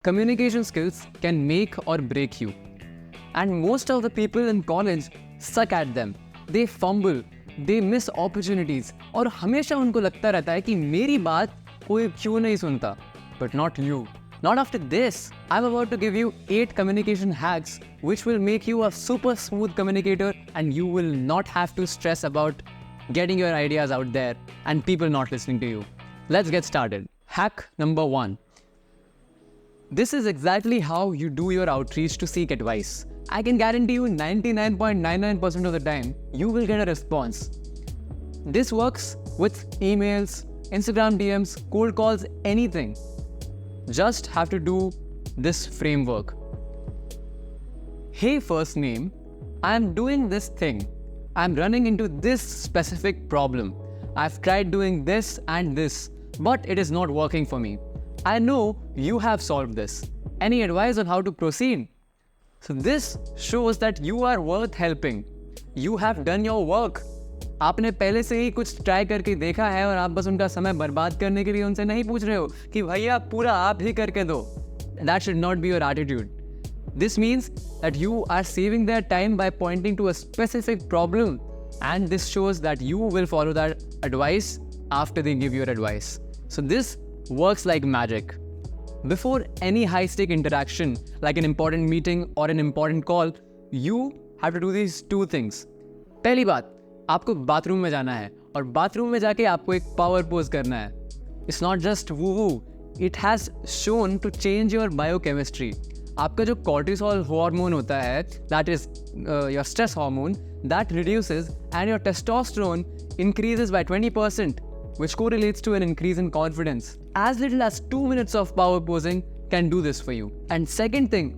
Communication skills can make or break you. And most of the people in college suck at them. They fumble, they miss opportunities और हमेशा उनको लगता रहता है कि मेरी बात कोई क्यों नहीं सुनता. But not you. Not after this. I'm about to give you 8 communication hacks which will make you a super smooth communicator and you will not have to stress about getting your ideas out there and people not listening to you. Let's get started. Hack number 1. This is exactly how you do your outreach to seek advice. I can guarantee you 99.99% of the time, you will get a response. This works with emails, Instagram DMs, cold calls, anything. Just have to do this framework. Hey, first name, I am doing this thing. I am running into this specific problem. I've tried doing this and this, but it is not working for me. I know you have solved this. Any advice on how to proceed? So this shows that you are worth helping. You have done your work. आपने पहले से ही कुछ try करके देखा है और आप बस उनका समय बर्बाद करने के लिए उनसे नहीं पूछ रहे हो कि भैया पूरा आप ही करके दो. That should not be your attitude. This means that you are saving their time by pointing to a specific problem, and this shows that you will follow that advice after they give your advice. So this works like magic. Before any high-stake interaction, like an important meeting or an important call, you have to do these 2 things. पहली बात, आपको bathroom में जाना है और bathroom में जाके आपको एक पावर पोज करना है. It's not just woo-woo. It has shown to change your biochemistry. आपका जो cortisol hormone होता है, that is your stress hormone, that reduces and your testosterone increases by 20%. Which correlates to an increase in confidence. As little as 2 minutes of power posing can do this for you. And second thing,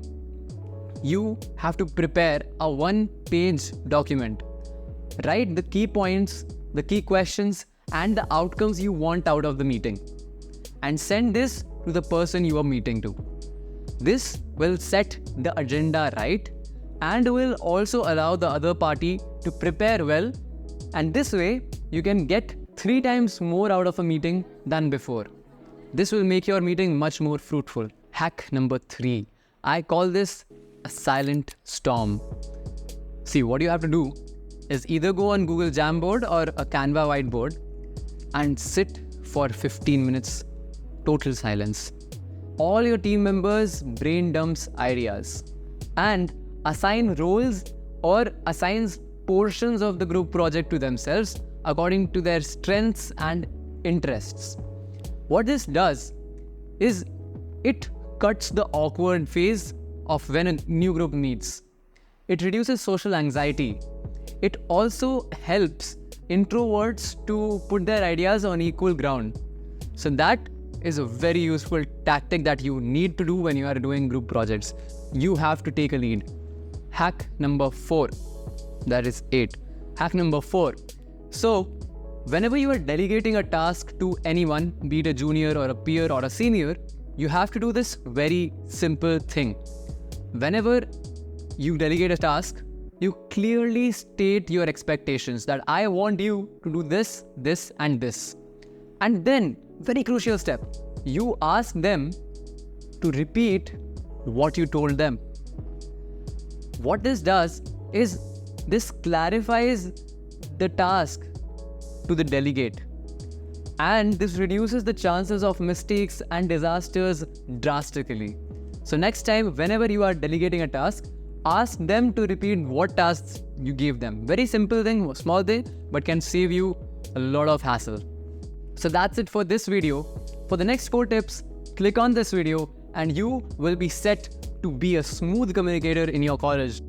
you have to prepare a 1-page document. Write the key points, the key questions, and the outcomes you want out of the meeting. And send this to the person you are meeting to. This will set the agenda right and will also allow the other party to prepare well. And this way, you can get 3 times more out of a meeting than before. This will make your meeting much more fruitful. Hack number 3. I call this a silent storm. See, what you have to do is either go on Google Jamboard or a Canva whiteboard and sit for 15 minutes, total silence. All your team members brain dumps ideas and assign roles or assigns portions of the group project to themselves according to their strengths and interests. What this does is it cuts the awkward phase of when a new group meets. It reduces social anxiety. It also helps introverts to put their ideas on equal ground. So that is a very useful tactic that you need to do when you are doing group projects. You have to take a lead. Hack number 4. That is 8. Hack number 4. So, whenever you are delegating a task to anyone, be it a junior or a peer or a senior, you have to do this very simple thing. Whenever you delegate a task, you clearly state your expectations that I want you to do this, this, and this. And then, very crucial step, you ask them to repeat what you told them. What this does is this clarifies the task to the delegate, and this reduces the chances of mistakes and disasters drastically. So next time, whenever you are delegating a task, ask them to repeat what tasks you gave them. Very simple thing, small thing, but can save you a lot of hassle. So that's it for this video. For the next 4 tips, click on this video and you will be set to be a smooth communicator in your college.